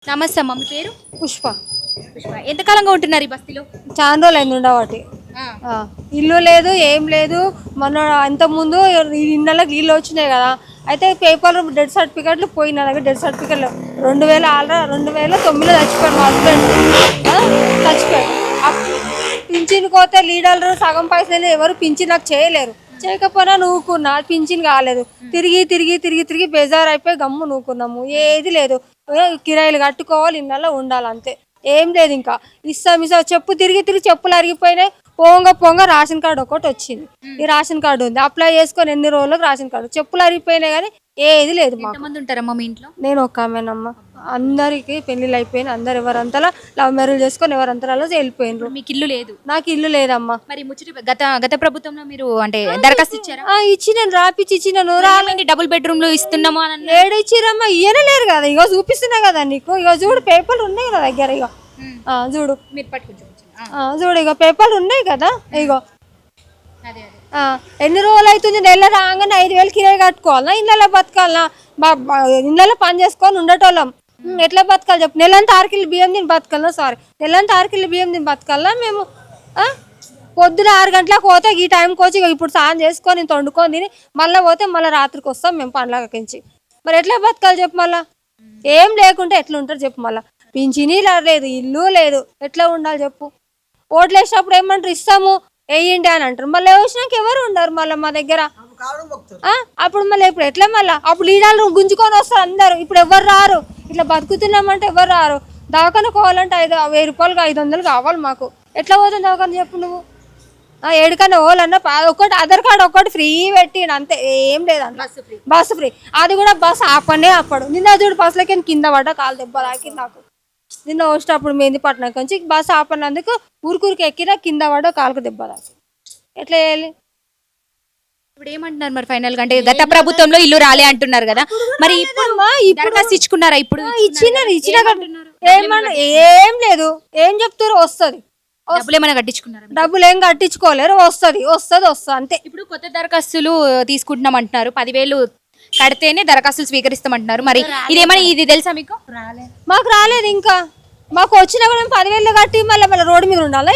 నమస్తే అమ్మ, మీ పేరు? పుష్ప. పుష్ప. ఎంతకాలంగా ఉంటున్నారు ఈ బస్తీలో? చాలా రోజులు అయింది ఉండబట్టి. ఇల్లు లేదు, ఏం లేదు. మొన్న అంతకుముందు ఈ నెలకు ఇల్లు వచ్చినాయి కదా, అయితే పేపర్ డెత్ సర్టిఫికెట్లు పోయి నా దగ్గర డెత్ సర్టిఫికెట్లు 2009లో చచ్చిపోయాడు మా హస్బెండ్. చచ్చిపోయాడు. పింఛన్ కోతే లీడర్లు సగం పైసలు ఎవరు పింఛన్ నాకు చేయలేరు. చేయకపోయినా నూకున్నా, పింఛన్ కాలేదు. తిరిగి తిరిగి తిరిగి తిరిగి బేజారు అయిపోయి గమ్ము నూకున్నాము. ఏది లేదు, కిరాయిలు కట్టుకోవాలి, ఇళ్ళల్లో ఉండాలి, అంతే. ఏం లేదు. ఇంకా ఇస్తాం చెప్పు తిరిగి తిరిగి చెప్పులు అరిగిపోయినాయి. పోంగ రేషన్ కార్డు ఒకటి వచ్చింది. ఈ రేషన్ కార్డు ఉంది, అప్లై చేసుకొని ఎన్ని రోజులకు రేషన్ కార్డు. చెప్పులు అరిగిపోయినాయి కానీ ఏది లేదు. ఎంతమంది ఉంటారమ్మా మీ ఇంట్లో? నేను ఒక ఆమెనమ్మా. అందరికి పెళ్లిళ్ళు అయిపోయినాయి. అందరు ఎవరంతలా లవ్ మ్యారేజ్ చేసుకొని ఎవరంతలో వెళ్ళిపోయినారు. మీకు ఇల్లు లేదు? నాకు ఇల్లు లేదమ్మా. మరి గత ప్రభుత్వంలో మీరు అంటే దరఖాస్తు ఇచ్చారా? ఇచ్చినాను, రాపిచ్చి ఇచ్చినాను. డబుల్ బెడ్రూమ్ లో ఇస్తున్నామా? ఏడు ఇచ్చిరమ్మా, ఇయ్యలేరు కదా. ఇగో చూపిస్తున్నా కదా నీకు, ఇగో చూడు పేపర్లు ఉన్నాయి కదా దగ్గర. ఇగో చూడు, మీరు పట్టుకుంటారు. చూడు ఇగో పేపర్లు ఉన్నాయి కదా. ఇగో ఎన్ని రోజులు అవుతుంది? నెల రాగానే 5,000 కిరాయి కట్టుకోవాలన్నా, ఇళ్ళలో బతకాలన్నా? ఇళ్ళలో పని చేసుకొని ఉండేటోళ్ళం. ఎట్లా బతకాలి చెప్పు? నెలంతా 6 కిలో బియ్యం తిని బతకాలన్నా? నెలంతా 6 కిలో బియ్యం తిని బతకాలన్నా మేము? పొద్దున 6 గంటలకు పోతే ఈ టైంకి వచ్చి ఇప్పుడు స్నానం చేసుకొని వండుకొని తిని మళ్ళీ పోతే మళ్ళీ రాత్రికి వస్తాం మేము పండ్లకించి. మరి ఎట్లా బతకాలి చెప్పు? మళ్ళీ ఏం లేకుంటే ఎట్లా ఉంటారు చెప్పు? మళ్ళీ పింఛనీ లేదు, ఇల్లు లేదు, ఎట్లా ఉండాలి చెప్పు? ఓట్లు వేసినప్పుడు ఏమంటారు, ఇస్తాము వేయండి అని అంటారు. మళ్ళీ వేసినాక ఎవరు ఉండరు మళ్ళీ మా దగ్గర. అప్పుడు మళ్ళీ ఇప్పుడు ఎట్లా? మళ్ళీ అప్పుడు లీడర్లు గుంజుకొని వస్తారు అందరు. ఇప్పుడు ఎవరు రారు. ఇట్లా బతుకుతున్నామంటే ఎవరు రారు. దవాఖాన పోవాలంటే 1000 రూపాయలు 500 కావాలి మాకు. ఎట్లా పోతుంది దవాఖాన చెప్పు నువ్వు? ఏడుకన్నా పోవాలన్నా ఒకటి ఆధార్ కార్డు ఒకటి ఫ్రీ పెట్టిండు, అంతే. ఏం లేదన్న బస్సు ఫ్రీ. అది కూడా బస్సు ఆపడు. నిన్న చూడు బస్సులకి కింద పడ్డా, కాలు దెబ్బ తాకింది నాకు. నిన్న వచ్చేటప్పుడు మెహందీపట్నం నుంచి బస్సు ఆపడినందుకు ఊరికి ఎక్కినా, కింద పడ్డా, కాలుకు దెబ్బ తాకి. ఎట్లా చేయాలి ఇప్పుడు? ఏమంటున్నారు మరి ఫైనల్ గా? అంటే గత ప్రభుత్వంలో ఇల్లు రాలే అంటున్నారు కదా, మరి ఇప్పుడు ఇచ్చుకున్నారా? ఇప్పుడు ఇచ్చిన ఏమన్నా ఏం లేదు. ఏం చెప్తారు? వస్తుంది. డబ్బులు ఏమైనా కట్టించుకున్నారా? డబ్బులు ఏం కట్టించుకోలేరు. వస్తుంది అంతే. ఇప్పుడు కొత్త దరఖాస్తులు తీసుకుంటున్నాం అంటున్నారు. 10,000 కడితేనే దరఖాస్తులు స్వీకరిస్తామంటున్నారు. మరి ఇది తెలుసా మీకు? మాకు రాలేదు ఇంకా. మాకు వచ్చినా కూడా 10,000 కట్టి మళ్ళీ రోడ్డు మీద ఉండాలా?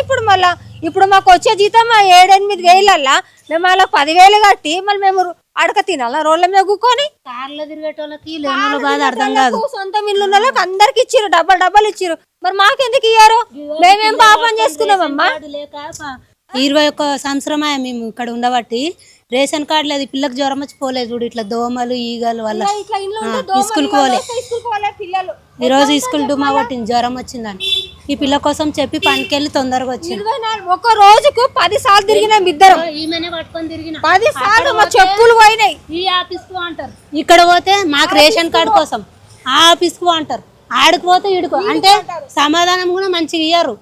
ఇప్పుడు మాకు వచ్చే జీతం 7-8 వేలల్లా మేము మళ్ళీ 10,000 కట్టి మళ్ళీ మేము అడక తినాలా? రోడ్ల మీద కూకొని కార్లో తిరిగేటోళ్ళకి లేని బాధ అర్థం కాదు. సొంత ఇల్లు ఉన్న వాళ్ళకి అందరికి ఇచ్చిరు, డబ్బలు ఇచ్చిరు. మరి మాకెందుకు ఇయ్యారు? మేమేం పాపం చేసుకున్నామమ్మా? 21 సంవత్సరమే మేము ఇక్కడ ఉండబట్టి రేషన్ కార్డు లేదు. పిల్లకి జ్వరం వచ్చి పోలేదు చూడు, ఇట్లా దోమలు ఈగలు వల్ల స్కూల్కి పోలే. ఈ రోజు స్కూల్ డుమా పట్టింది, జ్వరం వచ్చిందని. ఈ పిల్ల కోసం చెప్పి పనికెళ్ళి తొందరగా వచ్చింది. ఒక రోజుకు 10 సార్లు తిరిగినాం ఇద్దరం. ఈమెనే పట్టుకొని తిరిగిన 10 సార్లు మా చెప్పులు పోయినాయి. ఈ ఆఫీస్ కు అంటారు, ఇక్కడ పోతే మాకు రేషన్ కార్డు కోసం ఆ ఆఫీస్ కు అంటారు, ఆడికి పోతే ఈడుకో అంటే సమాధానం కూడా మంచిగా ఇయ్యారు.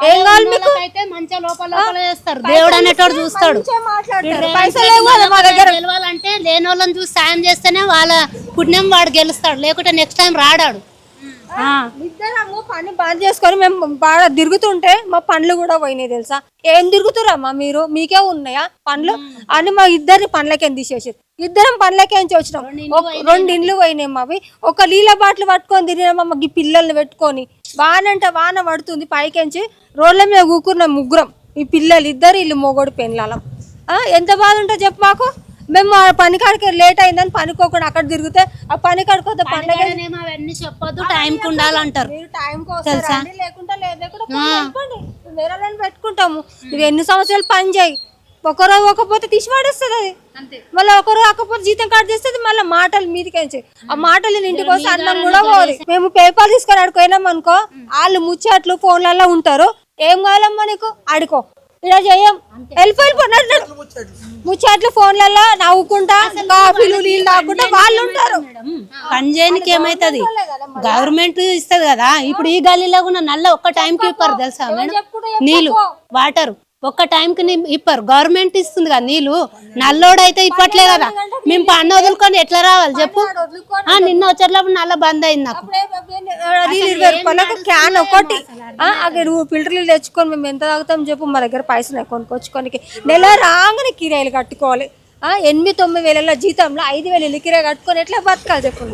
ఏం కావాలి మీకు? అయితే మంచిగా లోపల చేస్తారు. దేవుడు అనేటోడు చూస్తాడు. గెలవాలంటే లేని వాళ్ళని చూసి సాయం చేస్తేనే వాళ్ళ పుణ్యం వాడు గెలుస్తాడు, లేకుంటే నెక్స్ట్ టైం రాడాడు. ఇద్దరము పని బంద్ చేసుకొని మేము బాగా తిరుగుతుంటే మా పండ్లు కూడా పోయినాయి తెలుసా? ఏం తిరుగుతురమ్మా మీరు? మీకే ఉన్నాయా పండ్లు అని? మా ఇద్దరిని పండ్లకేం తీసేసారు. ఇద్దరం పండ్లకేంచి వచ్చినాం. 2 ఇండ్లు పోయినాయి మావి. ఒక నీళ్ళ బాటిల్ పట్టుకొని తిరిగినామమ్మ. ఈ పిల్లల్ని పెట్టుకొని వాన పడుతుంది, పైకెంచి రోడ్ల మీద కూకున్నాం ముగ్గురం. ఈ పిల్లలు ఇద్దరు, ఇల్లు మొగోడు పెళ్ళాలం. ఎంత బాధ ఉంటుంది చెప్పు మాకు? మేము పని కాడికి లేట్ అయిందని పనికోకుండా అక్కడ తిరిగితే ఆ పని కాడిపోతే అవన్నీ చెప్పొద్దు, టైంకి ఉండాలంటారు. తెలుసా? లేకుంటే వేరే పెట్టుకుంటాము. ఇవి ఎన్ని సంవత్సరాలు పని చేయి, ఒకరోజు ఒకపోతే తీసి పడేస్తుంది అది. మళ్ళీ ఒకరోజు కాకపోతే జీతం కట్ చేస్తుంది. మళ్ళీ మాటలు మీదికేంచి ఆ మాటలు ఇంటికి వస్తే అన్నం కూడా పోదు. మేము పేపర్ తీసుకొని ఆడుకోయినాం అనుకో, వాళ్ళు ముచ్చట్లు ఫోన్లలో ఉంటారు. ఏం కావాలమ్మా నీకు? ఆడుకో, ఇలా చెయ్యం, వెళ్ళిపోయిపోయినట్టు ముచ్చట్లు ఫోన్లలో నవ్వుకుంటా, కాఫీలు నీళ్ళు తాగుకుంటా వాళ్ళు ఉంటారు. పని చేయడానికి ఏమైతుంది? గవర్నమెంట్ ఇస్తుంది కదా. ఇప్పుడు ఈ గల్లీలో కూడా నల్ల ఒక్క టైంకి ఇప్పారు తెలుసా మేడం? నీళ్ళు వాటర్ ఒక్క టైంకి ఇప్పారు. గవర్నమెంట్ ఇస్తుంది కదా నీళ్ళు. నల్లోడైతే ఇప్పట్లే కదా. మేము పన్ను వదులుకొని ఎట్లా రావాలి చెప్పు? నిన్న వచ్చేటప్పుడు నల్ల బంద్ అయింది నాకు. 20 రూపాయలకు క్యాన్ ఒకటి. ఫిల్టర్ నీళ్ళు తెచ్చుకొని మేము ఎంత తాగుతాం చెప్పు? మా దగ్గర పైసలు కొనుక్కొచ్చుకోనికి నెల రాగానే కిరాయిలు కట్టుకోవాలి. 8-9 వేల జీతంలో 5,000 ఇల్లు కిరాయి కట్టుకొని ఎట్లా బతకాలి చెప్పు?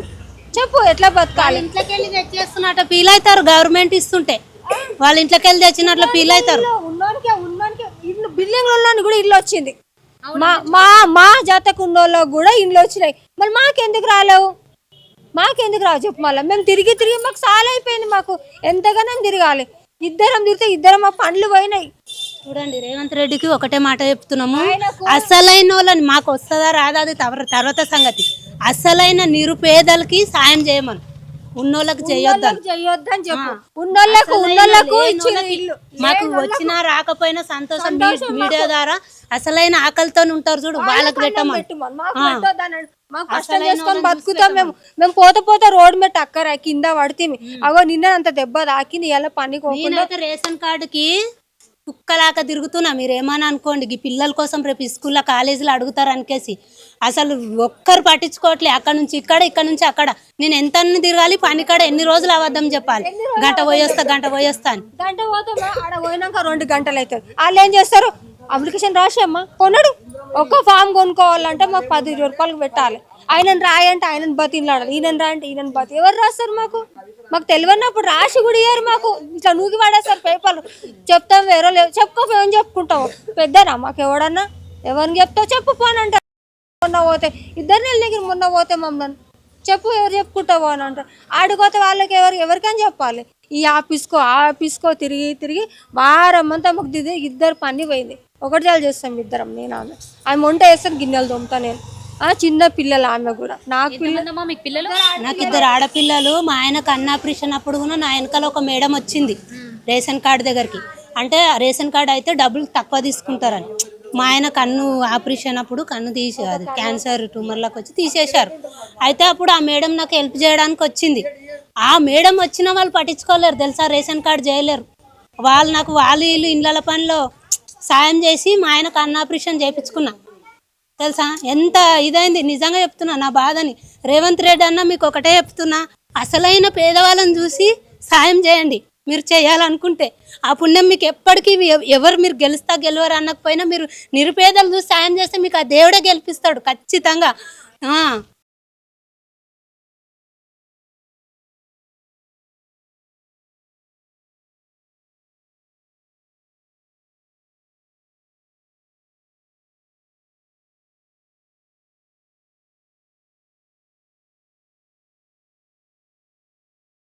చెప్పు ఎట్లా బతకాలి? ఇంట్లోకి వెళ్ళి తెచ్చేస్తున్నట్టు ఫీల్ అవుతారు గవర్నమెంట్ ఇస్తుంటే, వాళ్ళ ఇంట్లోకి వెళ్ళి తెచ్చినట్లు ఫీల్ అవుతారు. ఉన్నోనికే ఇల్లు బిల్డింగ్లు ఉన్నోని కూడా ఇల్లు వచ్చింది. మా మా మా జాతకు ఉన్నోళ్ళకి కూడా ఇల్లు వచ్చినాయి. మరి మాకెందుకు రాలేవు? మాకెందుకు రావు చెప్పు? మళ్ళీ మేము తిరిగి మాకు చాలా అయిపోయింది. మాకు ఎంతగానో తిరగాలి. ఇద్దరం తిరిగితే ఇద్దరం మా పండ్లు పోయినాయి. చూడండి, రేవంత్ రెడ్డికి ఒకటే మాట చెప్తున్నాము, అసలైన వాళ్ళని మాకు వస్తుందా రాదా అది తర్వాత సంగతి. అసలైన నిరుపేదలకి సాయం చేయమను, ఉన్నోళ్ళకి చేయొద్దని చెప్పు. ఉన్నోళ్ళకు ఇచ్చిన ఇల్లు మాకు వచ్చినా రాకపోయినా సంతోషం. మీడియా ద్వారా అసలైన ఆకలితో ఉంటారు చూడు, వాళ్ళకి పెట్టమని. మాకు కష్టం చేసుకొని బతుకుతాం మేము పోత రోడ్ మీద టక్కర కింద పడితే అగో నిన్న అంత దెబ్బ తాకింది. ఇలా పని నేనైతే రేషన్ కార్డుకి కుక్కలాగా తిరుగుతున్నా, మీరు ఏమని అనుకోండి. ఈ పిల్లల కోసం రేపు స్కూల్లో కాలేజీలో అడుగుతారు అనికేసి అసలు ఒక్కరు పట్టించుకోవట్లే. అక్కడ నుంచి ఇక్కడ నుంచి అక్కడ నేను ఎంత తిరగాలి పని కాడ, ఎన్ని రోజులు అవద్దం చెప్పాలి. గంట పోయేస్తా అని. గంట పోతే ఆడ పోయినాక 2 గంటలు అవుతుంది. వాళ్ళు ఏం చేస్తారు? అప్లికేషన్ రాసేమ్మా కొనడు. ఒక్క ఫామ్ కొనుక్కోవాలంటే మాకు 10-20 రూపాయలు పెట్టాలి. ఆయనను రాయంటే ఆయనను బతిలాడాలి, ఈయనను రా అంటే ఈయనను బతి. ఎవరు రాస్తారు? మాకు తెలియనప్పుడు రాసి కూడా ఇయ్యారు. మాకు ఇట్లా నూగి పడేస్తారు పేపర్లు. చెప్తాం వేరే లేవు, చెప్పుకోపోయి చెప్పుకుంటావు. పెద్దనా మాకు ఎవడన్నా? ఎవరిని చెప్తావు చెప్పు పోనంటే. మొన్న పోతే 2 నెలల దగ్గర మొన్న పోతే మమ్మల్ని చెప్పు ఎవరు చెప్పుకుంటావు అని అంటారు. ఆడిపోతే వాళ్ళకి ఎవరికని చెప్పాలి? ఈ ఆఫీస్కో ఆ ఆఫీస్కో తిరిగి వారం అంతా మాకు 2 పని పోయింది. ఒకటి చాలు చేస్తాం ఇద్దరం. నేను ఆమె వంట వేస్తాను, గిన్నెలు తోముతా. నేను చిన్న పిల్లలు ఆమె కూడా. నాకు పిల్లలు నాకు 2 ఆడపిల్లలు. మా ఆయనకు అన్న ఆపరేషన్ అప్పుడు కూడా నా వెనకాల ఒక మేడం వచ్చింది రేషన్ కార్డు దగ్గరికి. అంటే రేషన్ కార్డు అయితే డబ్బులు తక్కువ తీసుకుంటారని. మా ఆయన కన్ను ఆపరేషన్ అప్పుడు కన్ను అది క్యాన్సర్ ట్యూమర్లకు వచ్చి తీసేశారు. అయితే అప్పుడు ఆ మేడం నాకు హెల్ప్ చేయడానికి వచ్చింది. ఆ మేడం వచ్చిన వాళ్ళు పట్టించుకోలేరు తెలుసా, రేషన్ కార్డు చేయలేరు వాళ్ళు. నాకు వీళ్ళు ఇండ్ల పనిలో సాయం చేసి మా ఆయన కన్ను ఆపరేషన్ చేయించుకున్నా తెలుసా. ఎంత ఇదైంది నిజంగా చెప్తున్నా నా బాధని. రేవంత్ రెడ్డి అన్న మీకు ఒకటే చెప్తున్నా, అసలైన పేదవాళ్ళని చూసి సాయం చేయండి మీరు చేయాలనుకుంటే. ఆ పుణ్యం మీకు ఎప్పటికీ ఎవరు మీరు గెలవరు అనకపోయినా మీరు నిరుపేదలు చూసి సాయం చేస్తే మీకు ఆ దేవుడే గెలిపిస్తాడు ఖచ్చితంగా.